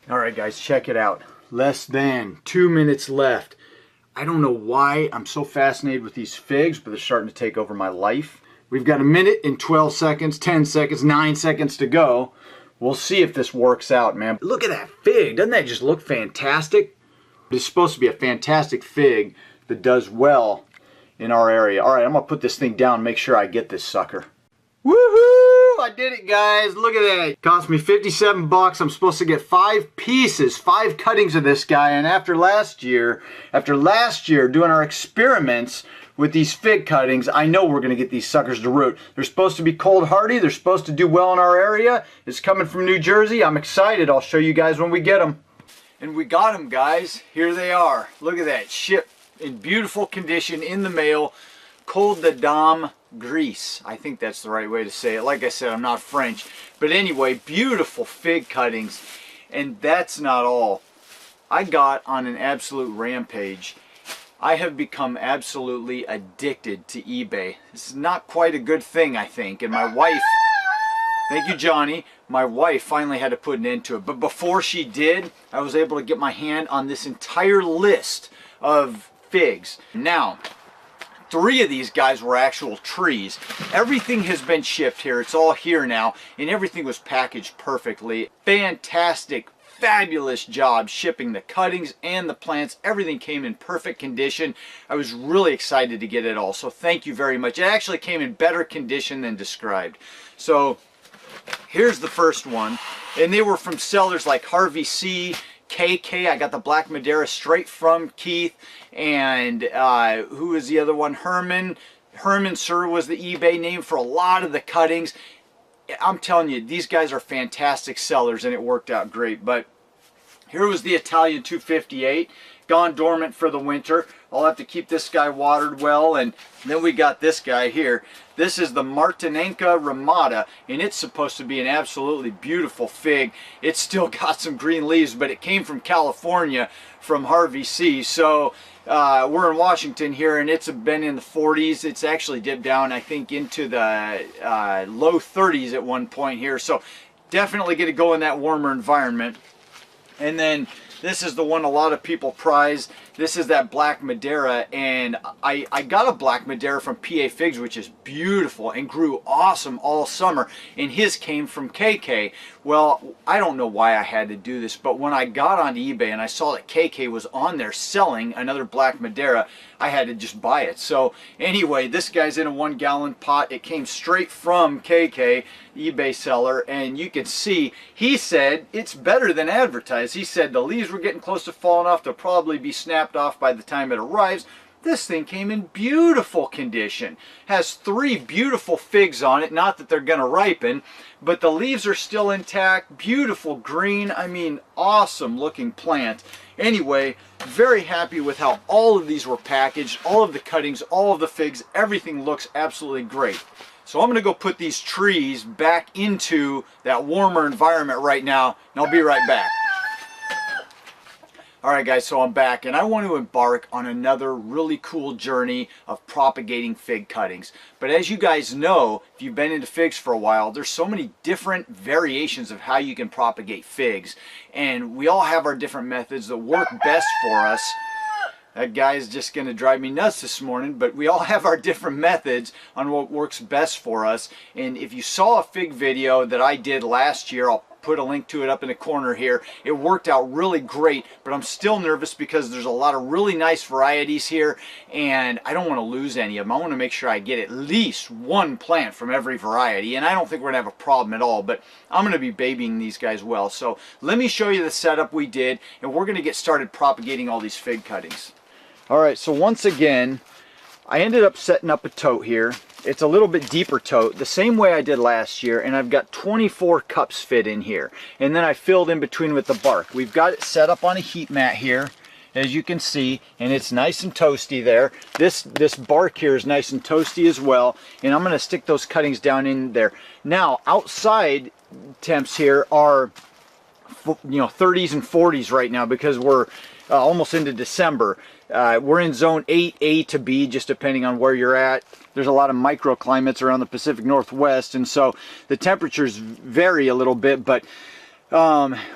Alright guys, check it out. Less than 2 minutes left. I don't know why I'm so fascinated with these figs, but they're starting to take over my life. We've got 1 minute and 12 seconds, 10 seconds, 9 seconds to go. We'll see if this works out, man. Look at that fig. Doesn't that just look fantastic? It's supposed to be a fantastic fig that does well in our area. Alright, I'm going to put this thing down and make sure I get this sucker. Woohoo! I did it, guys. Look at that. It cost me 57 bucks. I'm supposed to get 5 pieces, 5 cuttings of this guy. And after last year doing our experiments with these fig cuttings, I know we're going to get these suckers to root. They're supposed to be cold hardy. They're supposed to do well in our area. It's coming from New Jersey. I'm excited. I'll show you guys when we get them. And we got them, guys. Here they are. Look at that. Shipped in beautiful condition in the mail. Cold de Dame, Greece. I think that's the right way to say it. Like I said, I'm not French. But anyway, beautiful fig cuttings. And that's not all. I got on an absolute rampage. I have become absolutely addicted to eBay. This is not quite a good thing, I think. And my wife, thank you, Johnny, my wife finally had to put an end to it. But before she did, I was able to get my hand on this entire list of figs. Now, 3 of these guys were actual trees. Everything has been shipped here. It's all here now, and everything was packaged perfectly. Fantastic, fabulous job shipping the cuttings and the plants. Everything came in perfect condition. I was really excited to get it all, so thank you very much. It actually came in better condition than described. So here's the first one, and they were from sellers like Harvey C., KK. I got the Black Madeira straight from Keith. And who is the other one? Herman. Herman Sir was the eBay name for a lot of the cuttings. I'm telling you, these guys are fantastic sellers, and it worked out great. But here was the Italian 258, gone dormant for the winter. I'll have to keep this guy watered well. And then we got this guy here. This is the Enka Ramada, and it's supposed to be an absolutely beautiful fig. It's still got some green leaves, but it came from California from Harvey C. So we're in Washington here, and it's been in the 40s. It's actually dipped down, I think, into the low 30s at one point here. So definitely going to go in that warmer environment. And then this is the one a lot of people prize. This is that Black Madeira, and I got a Black Madeira from PA Figs, which is beautiful and grew awesome all summer, and his came from KK. Well, I don't know why I had to do this, but when I got onto eBay and I saw that KK was on there selling another Black Madeira, I had to just buy it. So anyway, this guy's in a 1-gallon pot. It came straight from KK, eBay seller, and you can see he said it's better than advertised. He said the leaves were getting close to falling off. They'll probably be snapped off by the time it arrives. This thing came in beautiful condition. Has 3 beautiful figs on it. Not that they're gonna ripen, but the leaves are still intact. Beautiful green. I mean, awesome looking plant. Anyway, very happy with how all of these were packaged, all of the cuttings, all of the figs. Everything looks absolutely great. So I'm going to go put these trees back into that warmer environment right now, and I'll be right back. Alright guys, so I'm back, and I want to embark on another really cool journey of propagating fig cuttings. But as you guys know, if you've been into figs for a while, there's so many different variations of how you can propagate figs. And we all have our different methods that work best for us. That guy's just going to drive me nuts this morning, but we all have our different methods on what works best for us. And if you saw a fig video that I did last year, I'll put a link to it up in the corner here. It worked out really great, but I'm still nervous because there's a lot of really nice varieties here, and I don't want to lose any of them. I want to make sure I get at least 1 plant from every variety, and I don't think we're going to have a problem at all, but I'm going to be babying these guys well. So let me show you the setup we did, and we're going to get started propagating all these fig cuttings. Alright, so once again, I ended up setting up a tote here. It's a little bit deeper tote, the same way I did last year, and I've got 24 cups fit in here. And then I filled in between with the bark. We've got it set up on a heat mat here, as you can see, and it's nice and toasty there. This bark here is nice and toasty as well, and I'm going to stick those cuttings down in there. Now, outside temps here are 30s and 40s right now because we're almost into December. We're in zone 8A to B, just depending on where you're at. There's a lot of microclimates around the Pacific Northwest, and so the temperatures vary a little bit, but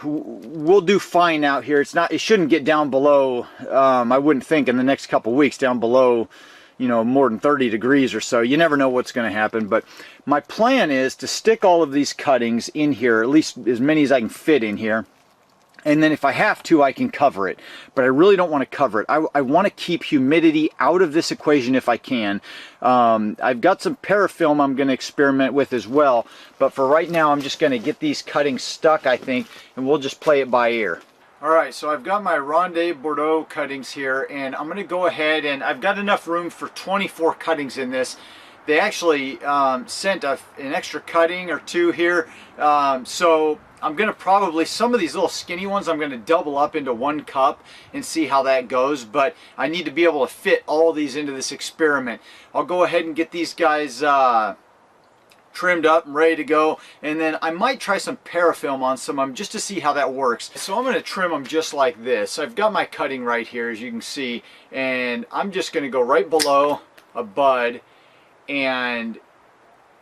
we'll do fine out here. It shouldn't get down below, I wouldn't think in the next couple weeks, down below, you know, more than 30 degrees or so. You never know what's going to happen, but my plan is to stick all of these cuttings in here, at least as many as I can fit in here. And then if I have to, I can cover it. But I really don't want to cover it. I want to keep humidity out of this equation if I can. I've got some parafilm I'm going to experiment with as well. But for right now, I'm just going to get these cuttings stuck, I think, and we'll just play it by ear. Alright, so I've got my Ronde Bordeaux cuttings here, and I'm going to go ahead, and I've got enough room for 24 cuttings in this. They actually sent an extra cutting or two here, so I'm going to probably, some of these little skinny ones, I'm going to double up into 1 cup and see how that goes, but I need to be able to fit all these into this experiment. I'll go ahead and get these guys trimmed up and ready to go, and then I might try some parafilm on some of them just to see how that works. So I'm going to trim them just like this. I've got my cutting right here, as you can see, and I'm just going to go right below a bud, and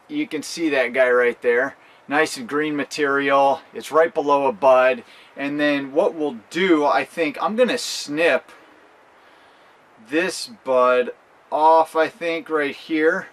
you can see that guy right there. Nice and green material. It's right below a bud. And then what we'll do, I think, I'm going to snip this bud off, I think, right here.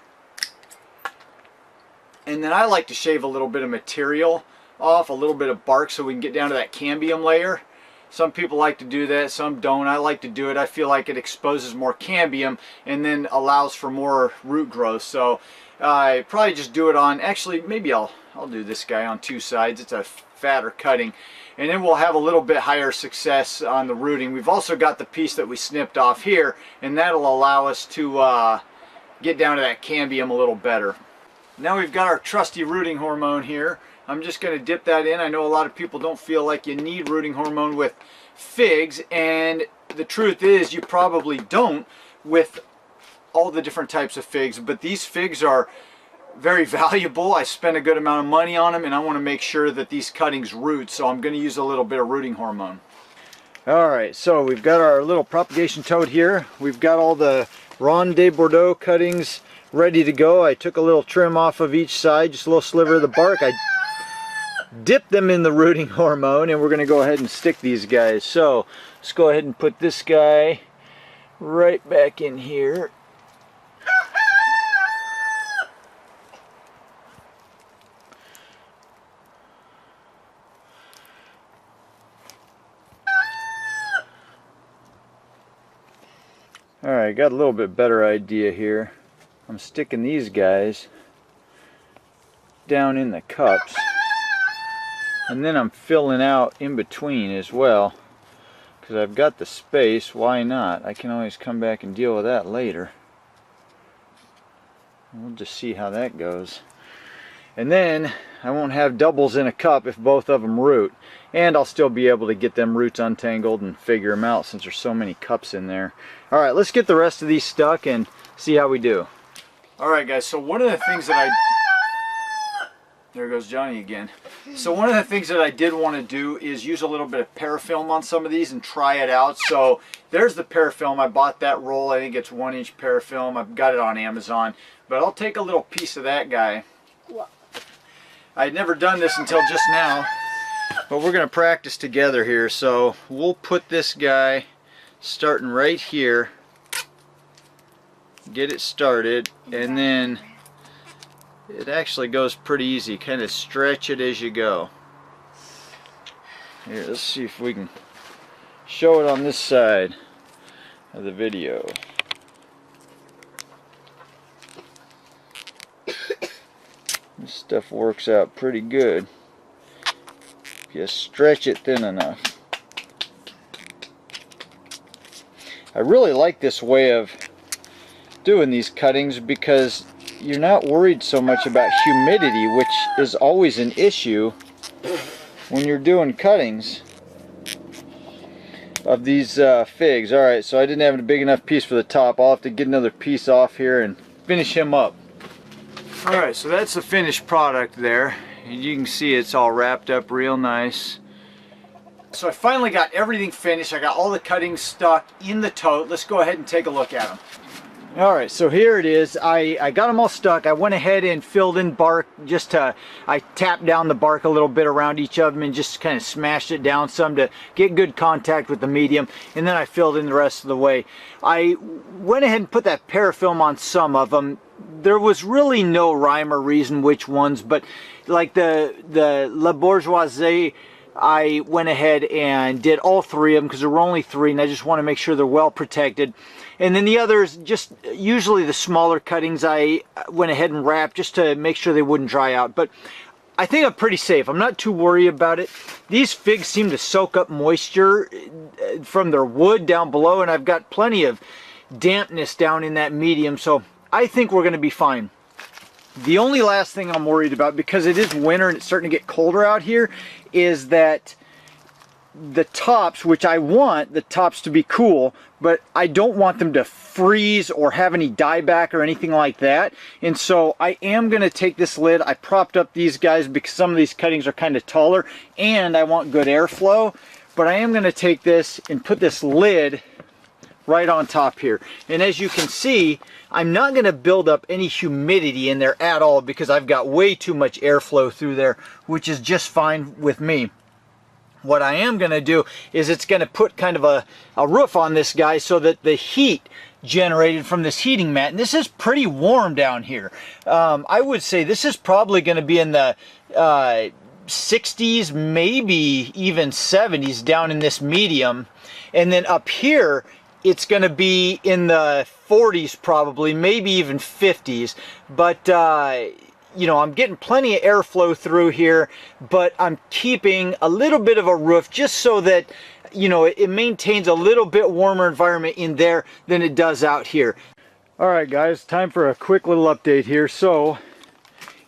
And then I like to shave a little bit of material off, a little bit of bark, so we can get down to that cambium layer. Some people like to do that, some don't. I like to do it. I feel like it exposes more cambium and then allows for more root growth. So I probably just do it on, actually, maybe I'll do this guy on 2 sides. It's a fatter cutting. And then we'll have a little bit higher success on the rooting. We've also got the piece that we snipped off here, and that'll allow us to get down to that cambium a little better. Now we've got our trusty rooting hormone here. I'm just going to dip that in. I know a lot of people don't feel like you need rooting hormone with figs, and the truth is you probably don't with all the different types of figs, but these figs are very valuable. I spent a good amount of money on them, and I want to make sure that these cuttings root, so I'm going to use a little bit of rooting hormone. Alright, so we've got our little propagation toad here. We've got all the Ronde Bordeaux cuttings ready to go. I took a little trim off of each side, just a little sliver of the bark. I dipped them in the rooting hormone, and we're going to go ahead and stick these guys. So let's go ahead and put this guy right back in here. Alright, got a little bit better idea here. I'm sticking these guys down in the cups, and then I'm filling out in between as well, because I've got the space. Why not? I can always come back and deal with that later. We'll just see how that goes. And then I won't have doubles in a cup if both of them root, and I'll still be able to get them roots untangled and figure them out since there's so many cups in there. Alright, let's get the rest of these stuck and see how we do. Alright guys, so one of the things that there goes Johnny again. So one of the things that I did want to do is use a little bit of parafilm on some of these and try it out. So there's the parafilm. I bought that roll. I think it's 1-inch parafilm. I've got it on Amazon. But I'll take a little piece of that guy. I had never done this until just now, but we're going to practice together here. So we'll put this guy starting right here, get it started, and then it actually goes pretty easy. Kind of stretch it as you go. Here, let's see if we can show it on this side of the video. This stuff works out pretty good if you stretch it thin enough. I really like this way of doing these cuttings because you're not worried so much about humidity, which is always an issue when you're doing cuttings of these figs. Alright, so I didn't have a big enough piece for the top. I'll have to get another piece off here and finish him up. Alright, so that's the finished product there. And you can see it's all wrapped up real nice. So I finally got everything finished. I got all the cuttings stuck in the tote. Let's go ahead and take a look at them. All right, so here it is. I got them all stuck. I went ahead and filled in bark I tapped down the bark a little bit around each of them and just kind of smashed it down some to get good contact with the medium, and then I filled in the rest of the way. I went ahead and put that parafilm on some of them. There was really no rhyme or reason which ones, but like the La Bourgeoisie, I went ahead and did all 3 of them because there were only 3, and I just want to make sure they're well protected. And then the others, just usually the smaller cuttings, I went ahead and wrapped just to make sure they wouldn't dry out. But I think I'm pretty safe. I'm not too worried about it. These figs seem to soak up moisture from their wood down below, and I've got plenty of dampness down in that medium, so I think we're going to be fine. The only last thing I'm worried about, because it is winter and it's starting to get colder out here, is that the tops, which I want the tops to be cool, but I don't want them to freeze or have any dieback or anything like that. And so I am going to take this lid. I propped up these guys because some of these cuttings are kind of taller and I want good airflow. But I am going to take this and put this lid right on top here. And as you can see, I'm not going to build up any humidity in there at all because I've got way too much airflow through there, which is just fine with me. What I am going to do is it's going to put kind of a roof on this guy so that the heat generated from this heating mat, and this is pretty warm down here. I would say this is probably going to be in the 60s, maybe even 70s down in this medium. And then up here, it's going to be in the 40s probably, maybe even 50s. But, you know, I'm getting plenty of airflow through here, but I'm keeping a little bit of a roof just so that, you know, it maintains a little bit warmer environment in there than it does out here. All right, guys, time for a quick little update here. So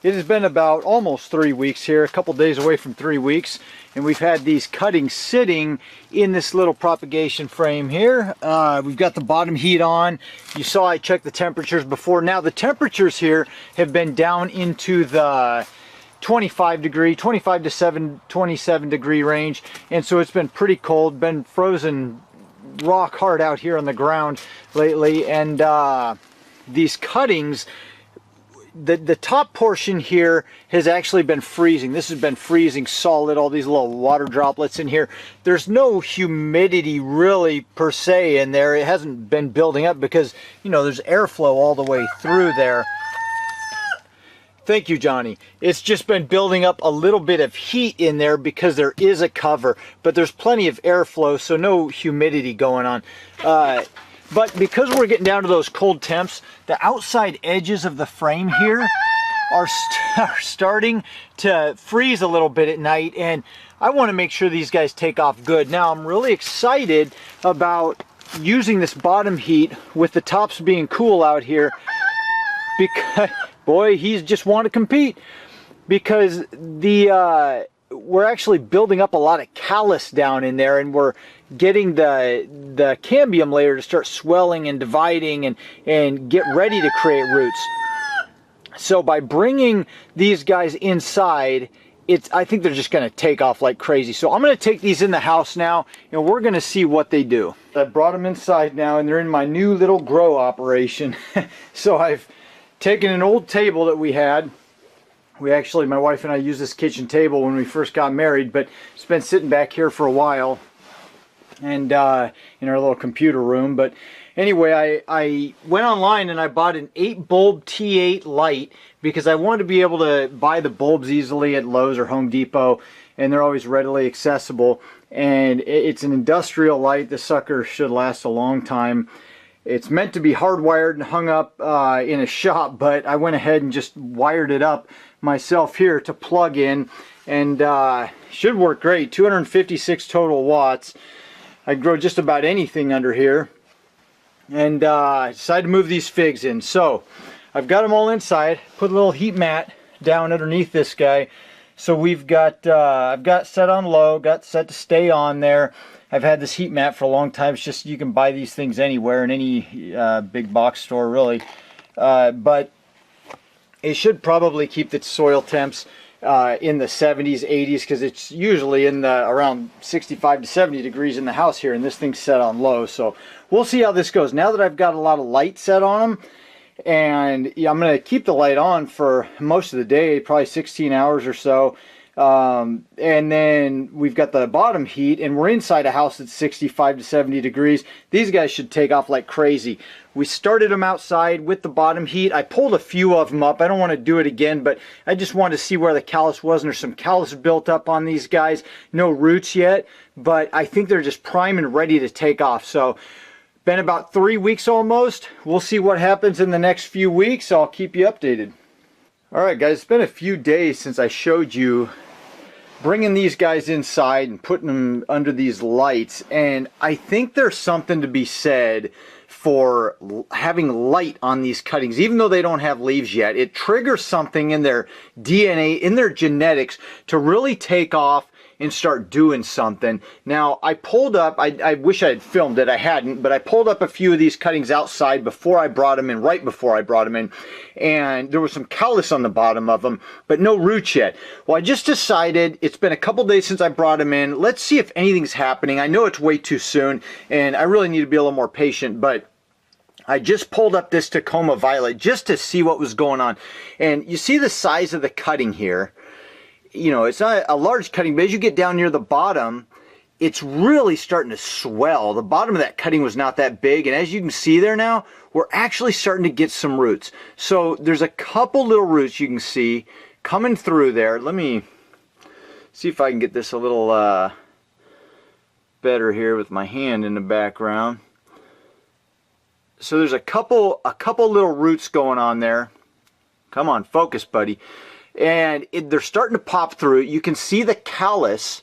it has been about almost 3 weeks here, a couple days away from 3 weeks, and we've had these cuttings sitting in this little propagation frame here. We've got the bottom heat on. You saw I checked the temperatures before. Now the temperatures here have been down into the 25 to 27 degree range, and so it's been pretty cold, been frozen rock hard out here on the ground lately. And these cuttings, the top portion here has actually been freezing. This has been freezing solid, all these little water droplets in here. There's no humidity really per se in there. It hasn't been building up because, you know, there's airflow all the way through there. Thank you, Johnny. It's just been building up a little bit of heat in there because there is a cover, but there's plenty of airflow, so no humidity going on. But because we're getting down to those cold temps, the outside edges of the frame here are starting to freeze a little bit at night, and I want to make sure these guys take off good. Now, I'm really excited about using this bottom heat with the tops being cool out here because, boy, he's just want to compete, because we're actually building up a lot of callus down in there, and we're getting the cambium layer to start swelling and dividing and get ready to create roots. So by bringing these guys inside, I think they're just going to take off like crazy. So I'm going to take these in the house now, and we're going to see what they do. I brought them inside now, and they're in my new little grow operation. So I've taken an old table that we had. My wife and I used this kitchen table when we first got married, but it's been sitting back here for a while, and in our little computer room. But anyway, I went online and I bought an 8-bulb T8 light because I wanted to be able to buy the bulbs easily at Lowe's or Home Depot, and they're always readily accessible. And it's an industrial light. The sucker should last a long time. It's meant to be hardwired and hung up in a shop, but I went ahead and just wired it up myself here to plug in, and should work great. 256 total watts. I grow just about anything under here, and I decided to move these figs in. So I've got them all inside, put a little heat mat down underneath this guy. So we've got I've got set on low, got set to stay on there. I've had this heat mat for a long time. It's just, you can buy these things anywhere in any big box store really, but it should probably keep the soil temps in the 70s, 80s, because it's usually in the around 65 to 70 degrees in the house here, and this thing's set on low. So we'll see how this goes. Now that I've got a lot of light set on them, and yeah, I'm going to keep the light on for most of the day, probably 16 hours or so. And then we've got the bottom heat, and we're inside a house that's 65 to 70 degrees. These guys should take off like crazy. We started them outside with the bottom heat. I pulled a few of them up. I don't want to do it again, but I just wanted to see where the callus was, and there's some callus built up on these guys. No roots yet, but I think they're just prime and ready to take off. So been about 3 weeks almost. We'll see what happens in the next few weeks. I'll keep you updated. Alright guys, it's been a few days since I showed you bringing these guys inside and putting them under these lights, and I think there's something to be said for having light on these cuttings. Even though they don't have leaves yet, it triggers something in their DNA, in their genetics, to really take off and start doing something. Now, I pulled up, I wish I had filmed it, I hadn't, but I pulled up a few of these cuttings outside before I brought them in, right before I brought them in, and there was some callus on the bottom of them, but no roots yet. Well, I just decided, it's been a couple days since I brought them in, let's see if anything's happening. I know it's way too soon, and I really need to be a little more patient, but I just pulled up this Tacoma Violet just to see what was going on. And you see the size of the cutting here. You know, it's not a large cutting, but as you get down near the bottom, it's really starting to swell. The bottom of that cutting was not that big, and as you can see there now, we're actually starting to get some roots. So there's a couple little roots you can see coming through there. Let me see if I can get this a little better here with my hand in the background. So there's a couple little roots going on there. Come on, focus, buddy. And they're starting to pop through. You can see the callus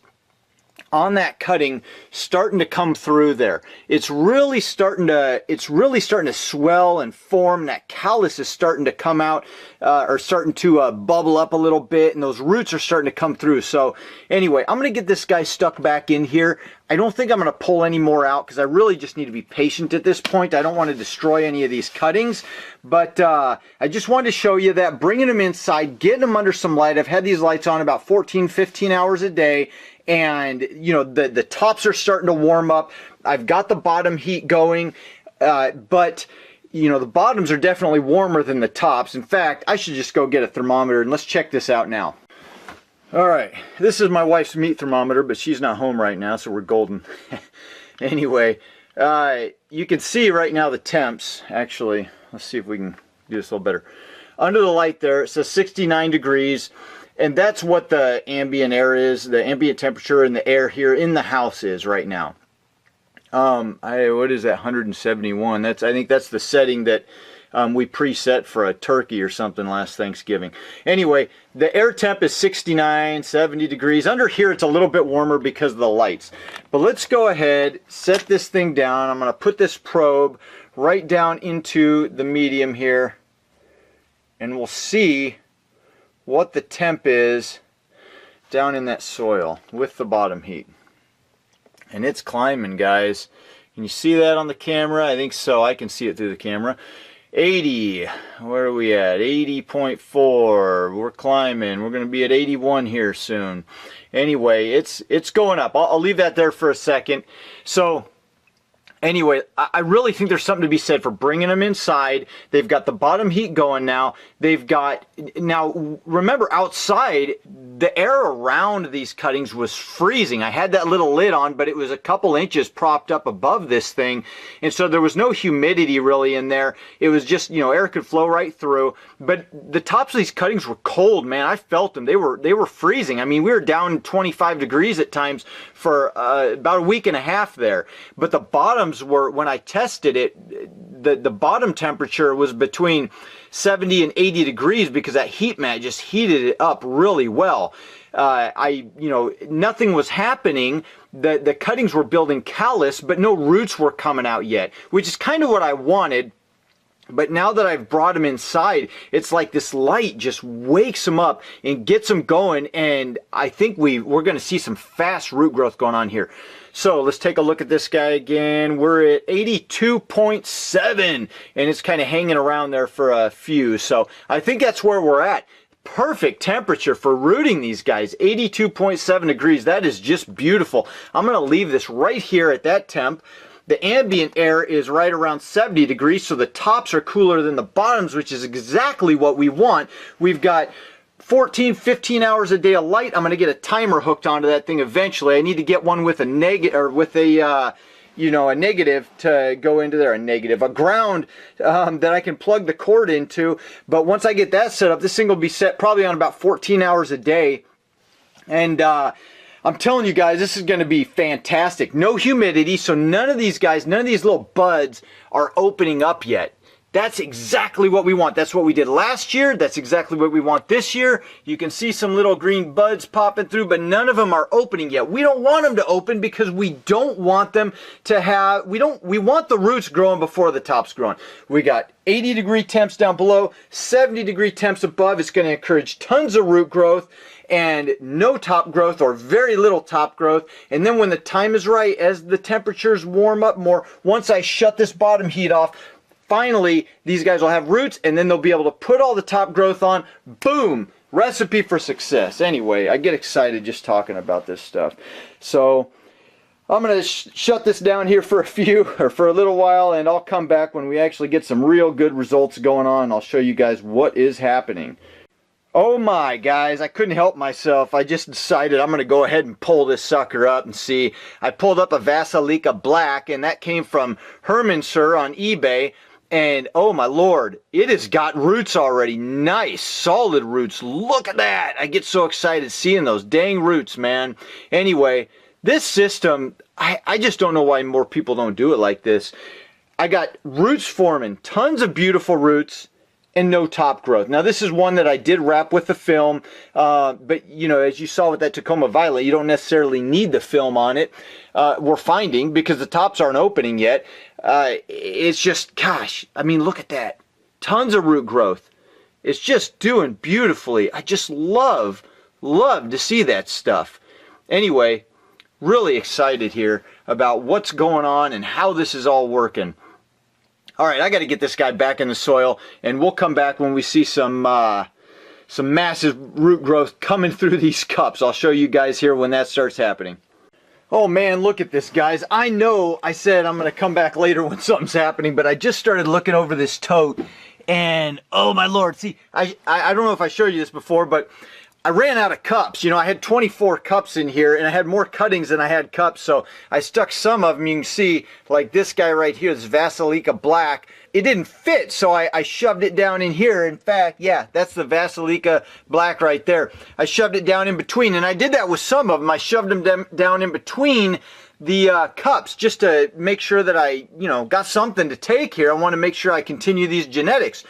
on that cutting starting to come through there. It's really starting to swell and form. That callus is starting to come out, or starting to bubble up a little bit, and those roots are starting to come through. So anyway, I'm going to get this guy stuck back in here. I don't think I'm going to pull any more out because I really just need to be patient at this point. I don't want to destroy any of these cuttings, but I just wanted to show you that, bringing them inside, getting them under some light. I've had these lights on about 14, 15 hours a day, and you know, the tops are starting to warm up. I've got the bottom heat going, but you know, the bottoms are definitely warmer than the tops. In fact, I should just go get a thermometer and let's check this out now. Alright, this is my wife's meat thermometer, but she's not home right now, so we're golden. Anyway, you can see right now the temps. Actually, let's see if we can do this a little better. Under the light there, it says 69 degrees, and that's what the ambient air is, the ambient temperature in the air here in the house is right now. What is that, 171? I think that's the setting that we preset for a turkey or something last Thanksgiving. Anyway, the air temp is 69, 70 degrees. Under here it's a little bit warmer because of the lights. But let's go ahead, set this thing down. I'm going to put this probe right down into the medium here, and we'll see what the temp is down in that soil with the bottom heat. And it's climbing, guys. Can you see that on the camera? I think so. I can see it through the camera. 80, where are we at? 80.4. We're climbing. We're going to be at 81 here soon. Anyway, it's going up. I'll leave that there for a second. So anyway, I really think there's something to be said for bringing them inside. They've got the bottom heat going now. They've got, now remember, outside, the air around these cuttings was freezing. I had that little lid on, but it was a couple inches propped up above this thing, and so there was no humidity really in there. It was just, you know, air could flow right through. But the tops of these cuttings were cold, man. I felt them. They were freezing. I mean, we were down 25 degrees at times for about a week and a half there. But the bottoms were, when I tested it, the bottom temperature was between 70 and 80 degrees because that heat mat just heated it up really well. You know, nothing was happening. The cuttings were building callus, but no roots were coming out yet, which is kind of what I wanted. But now that I've brought them inside, it's like this light just wakes them up and gets them going, and I think we're going to see some fast root growth going on here. So let's take a look at this guy again. We're at 82.7, and it's kind of hanging around there for a few. So I think that's where we're at. perfect temperature for rooting these guys. 82.7 degrees. That is just beautiful. I'm going to leave this right here at that temp. The ambient air is right around 70 degrees, so the tops are cooler than the bottoms, which is exactly what we want. We've got 14, 15 hours a day of light. I'm going to get a timer hooked onto that thing eventually. I need to get one with a negative, or with a a negative to go into there, a ground that I can plug the cord into. But once I get that set up, this thing will be set probably on about 14 hours a day. And I'm telling you guys, this is going to be fantastic. No humidity, so none of these guys, none of these little buds are opening up yet. That's exactly what we want. That's what we did last year. That's exactly what we want this year. You can see some little green buds popping through, but none of them are opening yet. We don't want them to open because we don't want them to have, we want the roots growing before the top's growing. We got 80-degree temps down below, 70-degree temps above. It's going to encourage tons of root growth and no top growth or very little top growth. And then when the time is right, as the temperatures warm up more, once I shut this bottom heat off, finally, these guys will have roots, and then they'll be able to put all the top growth on. Boom! Recipe for success. Anyway, I get excited just talking about this stuff. So, I'm going to shut this down here for a little while, and I'll come back when we actually get some real good results going on. I'll show you guys what is happening. Oh my, guys, I couldn't help myself. I just decided I'm going to go ahead and pull this sucker up and see. I pulled up a Vasilika Black, and that came from Herman on eBay. And oh my lord, it has got roots already. Nice, solid roots. Look at that. I get so excited seeing those dang roots, man. Anyway, this system, I just don't know why more people don't do it like this. I got roots forming, tons of beautiful roots, and no top growth. Now this is one that I did wrap with the film, but you know, as you saw with that Tacoma Violet, you don't necessarily need the film on it. We're finding, because the tops aren't opening yet. It's just, gosh, I mean, look at that. Tons of root growth. It's just doing beautifully. I just love to see that stuff. Anyway, really excited here about what's going on and how this is all working. All right, I got to get this guy back in the soil, and we'll come back when we see some massive root growth coming through these cups. I'll show you guys here when that starts happening. Oh man, look at this, guys. I know I said I'm going to come back later when something's happening, but I just started looking over this tote, and oh my lord. See, I don't know if I showed you this before, but I ran out of cups. You know, I had 24 cups in here, and I had more cuttings than I had cups, so I stuck some of them. You can see, like this guy right here, this Vasilika Black. It didn't fit, so I shoved it down in here. In fact, yeah, that's the Vasilika Black right there. I shoved it down in between, and I did that with some of them. I shoved them down in between the cups just to make sure that I, you know, got something to take here. I want to make sure I continue these genetics.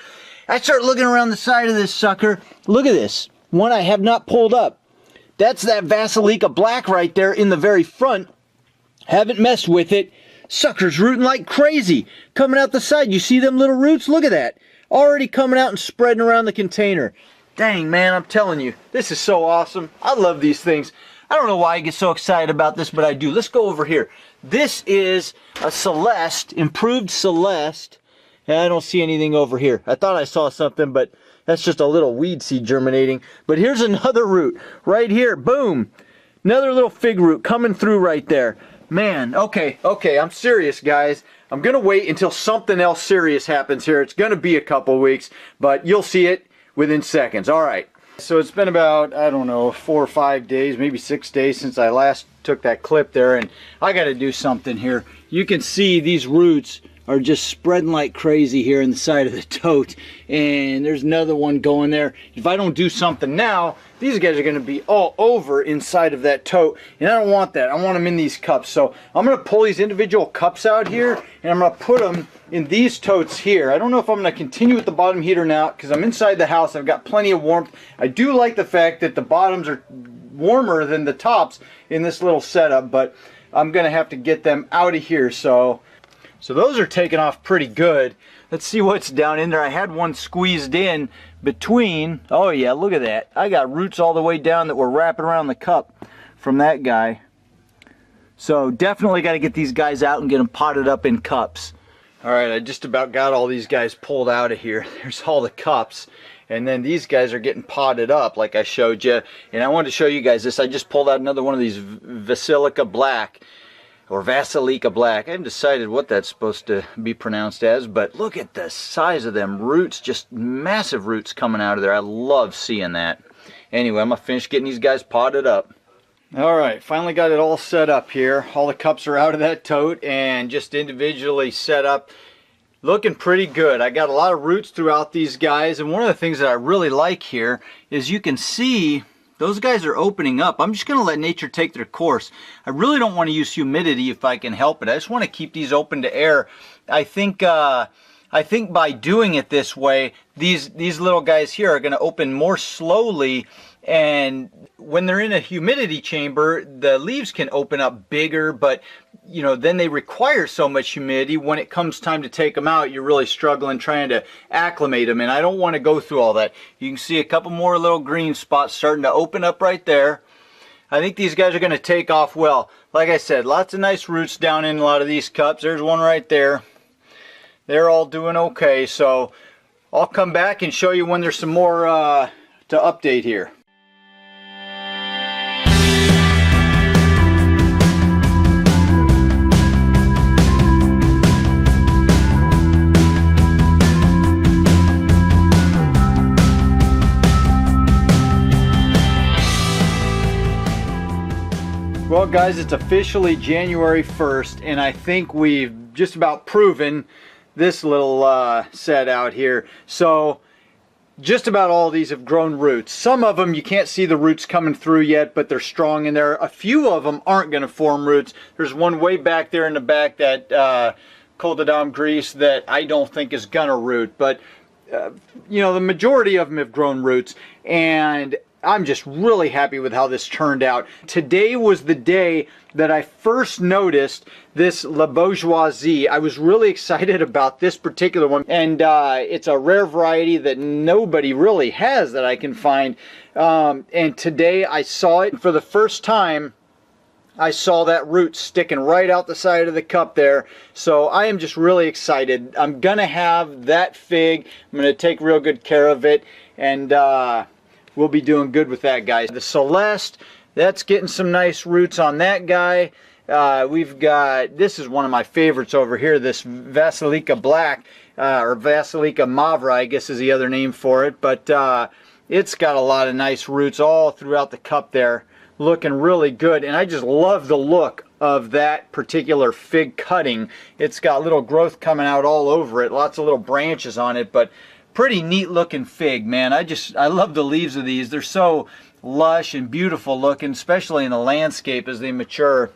I start looking around the side of this sucker. Look at this. One I have not pulled up. That's that Vasilika Black right there in the very front. Haven't messed with it. Sucker's rooting like crazy. Coming out the side. You see them little roots? Look at that. Already coming out and spreading around the container. Dang, man, I'm telling you. This is so awesome. I love these things. I don't know why I get so excited about this, but I do. Let's go over here. This is a Celeste, improved Celeste. And I don't see anything over here. I thought I saw something, but that's just a little weed seed germinating. But here's another root right here. Boom. Another little fig root coming through right there. Man, okay, I'm serious, guys. I'm going to wait until something else serious happens here. It's going to be a couple weeks, but you'll see it within seconds. All right. So it's been about, I don't know, 4 or 5 days, maybe 6 days since I last took that clip there, and I got to do something here. You can see these roots are just spreading like crazy here in the side of the tote, and there's another one going there. If I don't do something now, these guys are going to be all over inside of that tote, and I don't want that. I want them in these cups. So I'm going to pull these individual cups out here, and I'm going to put them in these totes here. I don't know if I'm going to continue with the bottom heater now, because I'm inside the house. I've got plenty of warmth. I do like the fact that the bottoms are warmer than the tops in this little setup, but I'm going to have to get them out of here. So those are taking off pretty good. Let's see what's down in there. I had one squeezed in between. Oh yeah, look at that. I got roots all the way down that were wrapping around the cup from that guy. So definitely got to get these guys out and get them potted up in cups. All right, I just about got all these guys pulled out of here. There's all the cups. And then these guys are getting potted up like I showed you. And I wanted to show you guys this. I just pulled out another one of these Vasilika Black, or Vasilika Black. I haven't decided what that's supposed to be pronounced as, but look at the size of them roots, just massive roots coming out of there. I love seeing that. Anyway, I'm gonna finish getting these guys potted up. All right, finally got it all set up here. All the cups are out of that tote and just individually set up. Looking pretty good. I got a lot of roots throughout these guys, and one of the things that I really like here is you can see those guys are opening up. I'm just going to let nature take their course. I really don't want to use humidity if I can help it. I just want to keep these open to air. I think by doing it this way, these little guys here are going to open more slowly, and when they're in a humidity chamber, the leaves can open up bigger, but you know, then they require so much humidity. When it comes time to take them out, you're really struggling trying to acclimate them, and I don't want to go through all that. You can see a couple more little green spots starting to open up right there. I think these guys are going to take off well. Like I said, lots of nice roots down in a lot of these cups. There's one right there. They're all doing okay, so I'll come back and show you when there's some more to update here. Well guys, it's officially January 1st, and I think we've just about proven this little set out here. So just about all these have grown roots. Some of them you can't see the roots coming through yet, but they're strong in there. A few of them aren't going to form roots. There's one way back there in the back, that Coldodam grease, that I don't think is going to root, but you know, the majority of them have grown roots, and I'm just really happy with how this turned out. Today was the day that I first noticed this La Bourgeoisie. I was really excited about this particular one, and it's a rare variety that nobody really has that I can find. And today I saw it for the first time. I saw that root sticking right out the side of the cup there. So I am just really excited. I'm gonna have that fig. I'm gonna take real good care of it, and we'll be doing good with that, guys. The Celeste, that's getting some nice roots on that guy. We've got, this is one of my favorites over here, this Vasilika Black, or Vasilika Madeira, I guess is the other name for it. But it's got a lot of nice roots all throughout the cup there, looking really good. And I just love the look of that particular fig cutting. It's got little growth coming out all over it, lots of little branches on it, but pretty neat looking fig, man. I love the leaves of these. They're so lush and beautiful looking, especially in the landscape as they mature.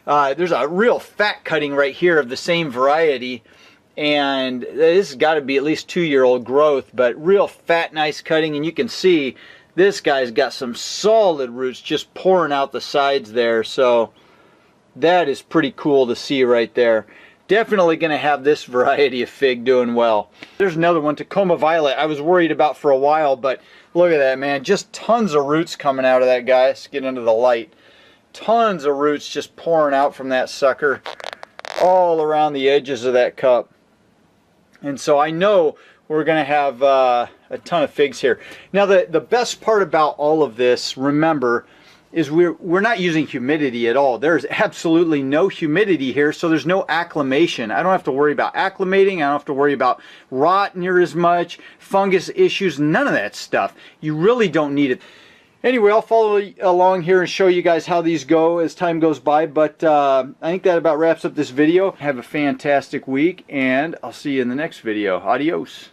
There's a real fat cutting right here of the same variety, and this has got to be at least 2-year-old growth, but real fat, nice cutting. And you can see this guy's got some solid roots just pouring out the sides there, so that is pretty cool to see right there. Definitely going to have this variety of fig doing well. There's another one, Tacoma Violet, I was worried about for a while, but look at that, man. Just tons of roots coming out of that guy. Let's get into the light. Tons of roots just pouring out from that sucker all around the edges of that cup. And so I know we're going to have a ton of figs here. Now the best part about all of this, remember, is we're not using humidity at all. There's absolutely no humidity here, so there's no acclimation. I don't have to worry about acclimating. I don't have to worry about rot near as much, fungus issues, none of that stuff. You really don't need it. Anyway, I'll follow along here and show you guys how these go as time goes by, but I think that about wraps up this video. Have a fantastic week, and I'll see you in the next video. Adios.